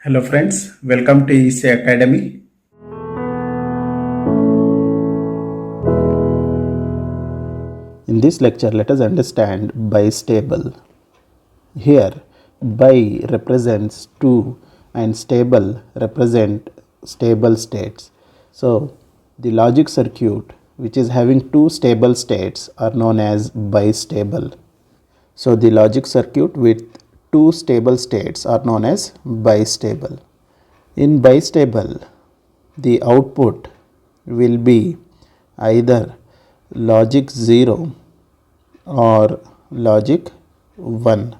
Hello friends, welcome to EC Academy. In this lecture, let us understand bistable. Here, bi represents two and stable represent stable states. So, the logic circuit which is having two stable states are known as bistable. So, the logic circuit with two stable states are known as bistable. In bistable, the output will be either logic 0 or logic 1.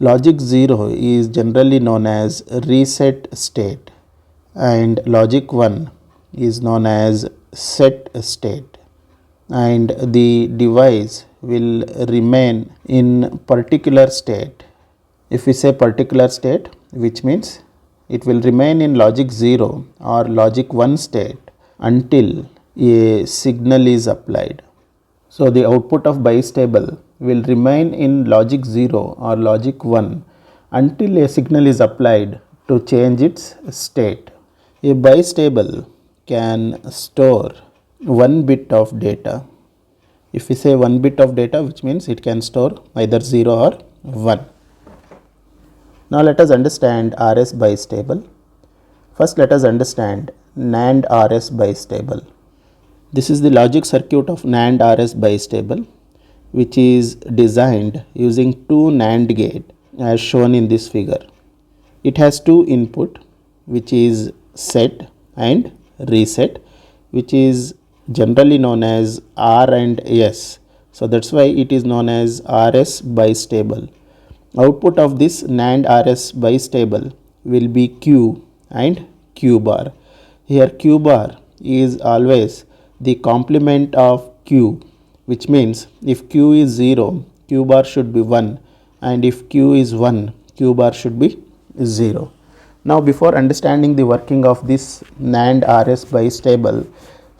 Logic 0 is generally known as reset state and logic 1 is known as set state, and the device will remain in particular state. If we say particular state, which means it will remain in logic 0 or logic 1 state until a signal is applied. So, the output of bistable will remain in logic 0 or logic 1 until a signal is applied to change its state. A bistable can store 1 bit of data. If we say 1 bit of data, which means it can store either 0 or 1. Now, let us understand RS bistable. First, let us understand NAND R S bistable. This is the logic circuit of NAND R S bistable, which is designed using two NAND gate as shown in this figure. It has two input, which is set and reset, which is generally known as R and S. So that's why it is known as RS bistable. Output of this NAND RS bistable will be Q and Q bar. Here Q bar is always the complement of Q, which means if Q is 0, Q bar should be 1, and if Q is 1, Q bar should be 0. Now, before understanding the working of this NAND RS bistable,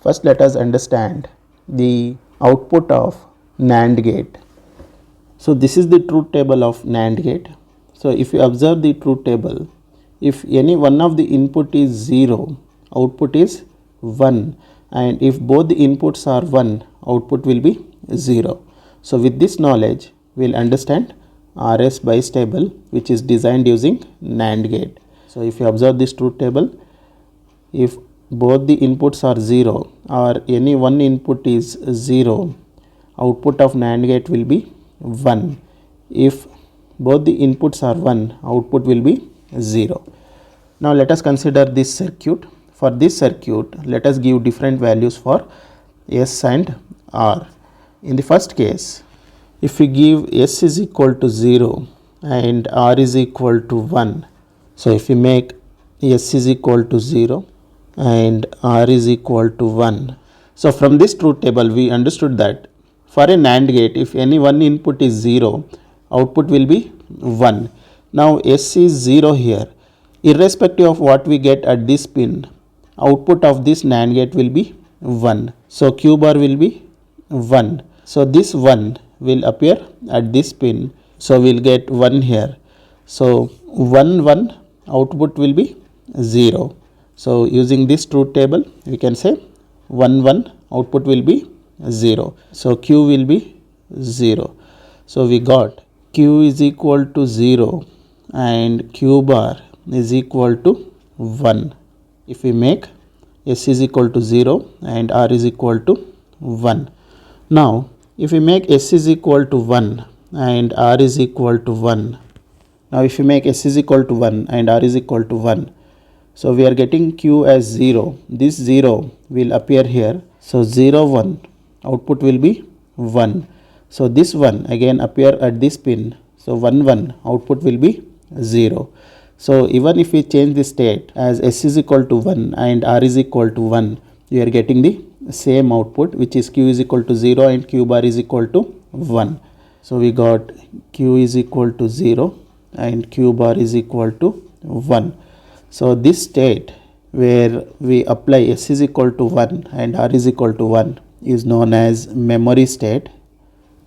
first let us understand the output of NAND gate. So, this is the truth table of NAND gate. So, if you observe the truth table, if any one of the input is 0, output is 1, and if both the inputs are 1, output will be 0. So, with this knowledge, we will understand RS bistable, which is designed using NAND gate. So, if you observe this truth table, if both the inputs are 0 or any one input is 0, output of NAND gate will be 1. If both the inputs are 1, output will be 0. Now, let us consider this circuit. For this circuit, let us give different values for S and R. In the first case, if we give S is equal to 0 and R is equal to 1, so if we make S is equal to 0 and R is equal to 1, so from this truth table we understood that for a NAND gate, if any one input is 0, output will be 1. Now S is 0 here. Irrespective of what we get at this pin, output of this NAND gate will be 1. So Q bar will be 1. So this 1 will appear at this pin. So we'll get 1 here. So 1 1 output will be 0. So using this truth table, we can say 1 1 output will be 0. So Q will be 0. So we got Q is equal to 0 and Q bar is equal to 1. If we make S is equal to 0 and R is equal to 1. Now, if we make S is equal to 1 and R is equal to 1. Now, if we make S is equal to 1 and R is equal to 1. So, we are getting Q as 0. This 0 will appear here. So, 0 1 output will be 1. So, this 1 again appear at this pin. So, 1 1 output will be 0. So, even if we change the state as S is equal to 1 and R is equal to 1, we are getting the same output, which is Q is equal to 0 and Q bar is equal to 1. So, we got Q is equal to 0 and Q bar is equal to 1. So, this state where we apply S is equal to 1 and R is equal to 1 is known as memory state,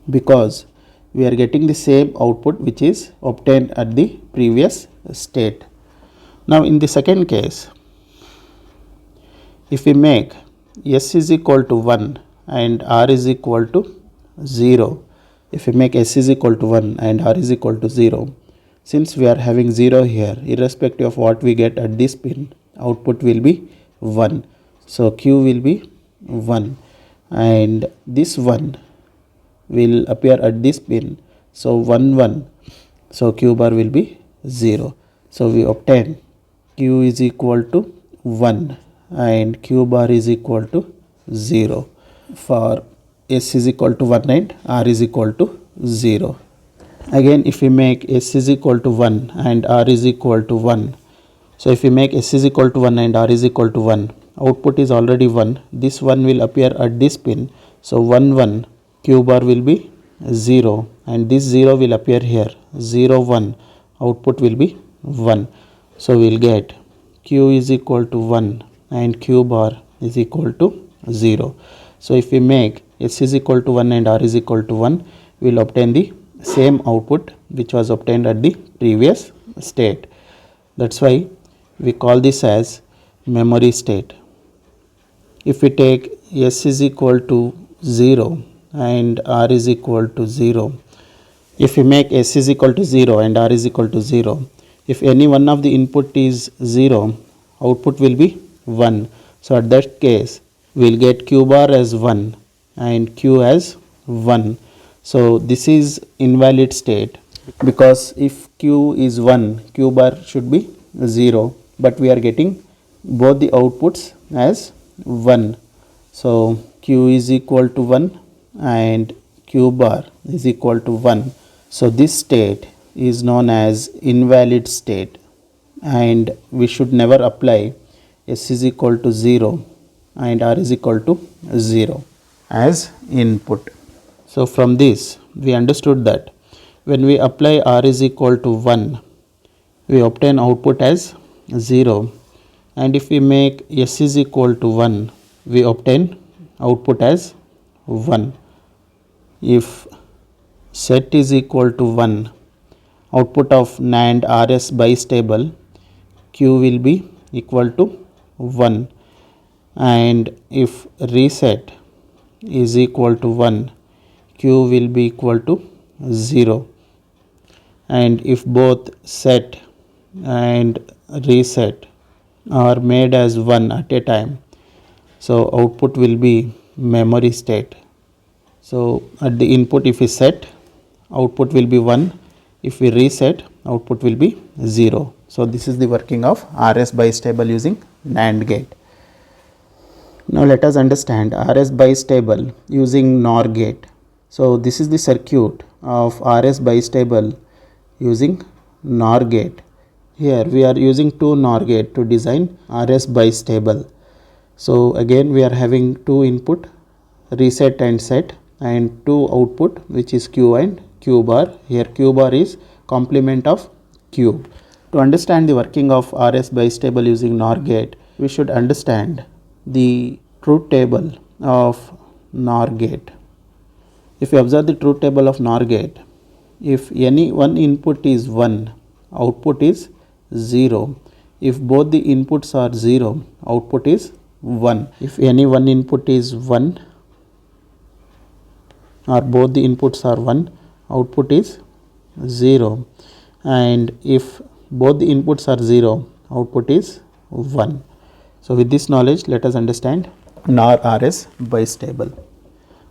because we are getting the same output which is obtained at the previous state. Now in the second case, if we make S is equal to 1 and R is equal to 0, if we make S is equal to 1 and R is equal to 0, since we are having 0 here, irrespective of what we get at this pin, output will be 1. So Q will be 1 and this 1 will appear at this pin. So 1 1. So Q bar will be 0. So we obtain Q is equal to 1 and Q bar is equal to 0 for S is equal to 1 and R is equal to 0. Again, if we make S is equal to 1 and R is equal to 1, so if we make S is equal to 1 and R is equal to 1, output is already 1. This 1 will appear at this pin. So 1 1, Q bar will be 0 and this 0 will appear here. 0 1, output will be 1. So we will get Q is equal to 1 and Q bar is equal to 0. So if we make S is equal to 1 and R is equal to 1, we will obtain the same output which was obtained at the previous state. That's why we call this as memory state. If we take S is equal to 0 and R is equal to 0, if we make S is equal to 0 and R is equal to 0, if any one of the input is 0, output will be 1. So at that case, we will get Q bar as 1 and Q as 1. So this is invalid state, because if Q is 1, Q bar should be 0, but we are getting both the outputs as 1. So Q is equal to 1 and Q bar is equal to 1. So this state is known as invalid state, and we should never apply S is equal to 0 and R is equal to 0 as input. So from this we understood that when we apply R is equal to 1, we obtain output as 0, and if we make S is equal to 1, we obtain output as 1. If set is equal to 1, output of NAND R S bistable, Q will be equal to 1, and if reset is equal to 1, Q will be equal to 0, and if both set and reset are made as 1 at a time, so output will be memory state. So at the input, if we set, output will be 1. If we reset, output will be 0. So this is the working of RS bistable using NAND gate. Now let us understand RS bistable using NOR gate. So this is the circuit of RS bistable using NOR gate. Here we are using two NOR gate to design RS bistable. So again we are having two input, reset and set, and two output, which is Q and Q bar. Here Q bar is complement of Q. To understand the working of RS bistable using NOR gate, we should understand the truth table of NOR gate. If you observe the truth table of NOR gate, if any one input is 1, output is 0. If both the inputs are 0, output is 1. If any one input is 1 or both the inputs are 1, output is 0. And if both the inputs are 0, output is 1. So with this knowledge, let us understand NOR RS bistable.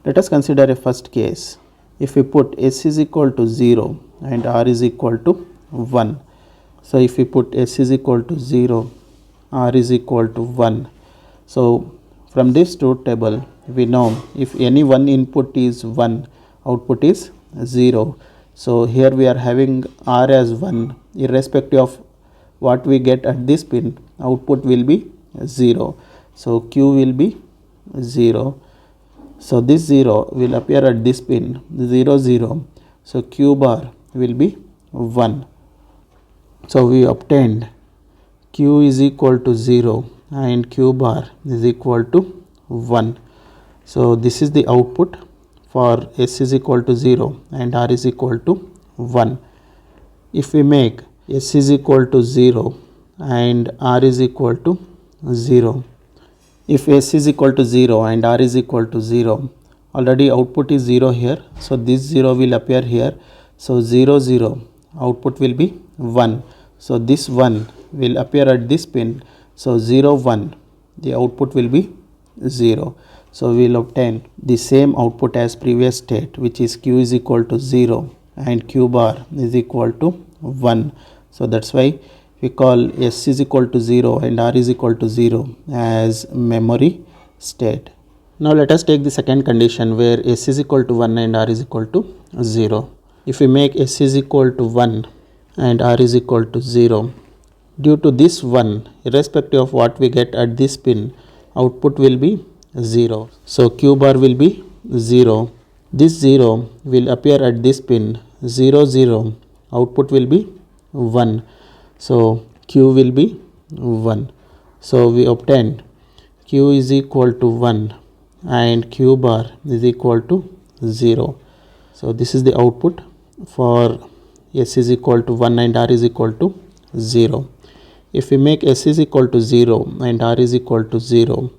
Let us consider a first case. If we put S is equal to 0 and R is equal to 1. So if we put S is equal to 0, R is equal to 1. So from this truth table, we know if any one input is 1, output is 0. So here we are having R as 1, irrespective of what we get at this pin, output will be 0. So Q will be 0. So this 0 will appear at this pin, 0 0. So Q bar will be 1. So we obtained Q is equal to 0 and Q bar is equal to 1. So this is the output for S is equal to 0 and R is equal to 1. If we make S is equal to 0 and R is equal to 0. If S is equal to 0 and R is equal to 0, already output is 0 here, so this 0 will appear here. So 0 0, output will be 1. So this 1 will appear at this pin. So 0 1, the output will be 0. So we will obtain the same output as previous state, which is Q is equal to 0 and Q bar is equal to 1. So that's why we call S is equal to 0 and R is equal to 0 as memory state. Now let us take the second condition where S is equal to 1 and R is equal to 0. If we make S is equal to 1 and R is equal to 0, due to this 1, irrespective of what we get at this pin, output will be 0. So Q bar will be 0. This 0 will appear at this pin. 0 0, output will be 1. So Q will be 1. So we obtained Q is equal to 1 and Q bar is equal to 0. So this is the output for S is equal to 1 and R is equal to 0. If we make S is equal to 0 and R is equal to 0,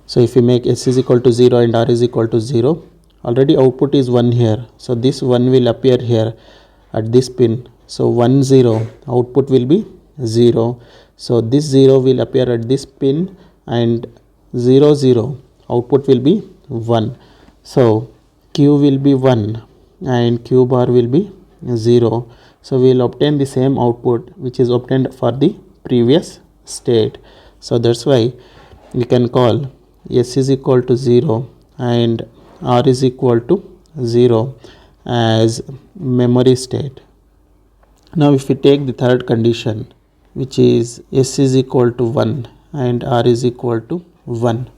so if we make S is equal to 0 and R is equal to 0, already output is 1 here. So this 1 will appear here at this pin. So 1 0, output will be 0. So this 0 will appear at this pin and 0 0, output will be 1. So Q will be 1 and Q bar will be 0. So we will obtain the same output which is obtained for the previous state. So that's why we can call S is equal to 0 and R is equal to 0 as memory state. Now if we take the third condition, which is S is equal to 1 and R is equal to 1.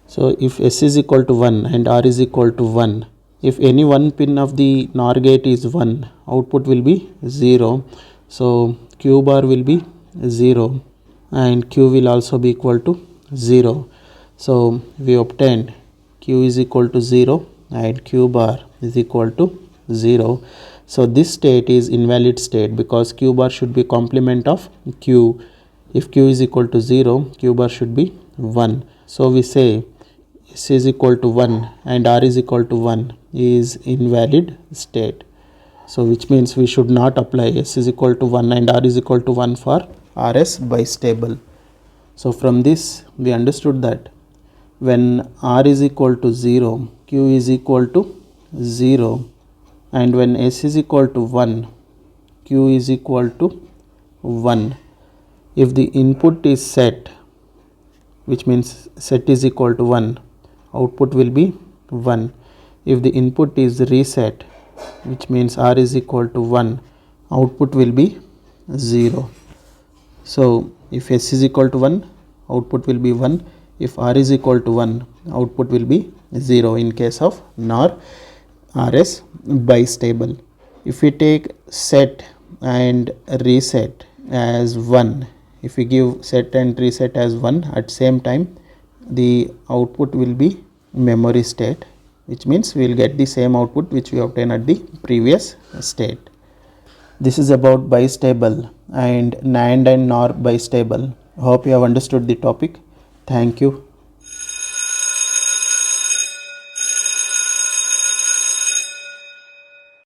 So if S is equal to 1 and R is equal to 1, if any one pin of the NOR gate is 1, output will be 0. So Q bar will be 0 and Q will also be equal to 0. So we obtained Q is equal to 0 and Q bar is equal to 0. So this state is invalid state because Q bar should be complement of Q. If Q is equal to 0, Q bar should be 1. So we say S is equal to 1 and R is equal to 1 is invalid state. So which means we should not apply S is equal to 1 and R is equal to 1 for RS bistable. So from this we understood that when R is equal to 0, Q is equal to 0, and when S is equal to 1, Q is equal to 1. If the input is set, which means set is equal to 1, output will be 1. If the input is reset, which means R is equal to 1, output will be 0. So if S is equal to 1, output will be 1. If R is equal to 1, output will be 0 in case of NOR RS bistable. If we take set and reset as 1, if we give set and reset as 1 at same time, the output will be memory state, which means we will get the same output which we obtained at the previous state. This is about bistable and NAND and NOR bistable. Hope you have understood the topic. Thank you.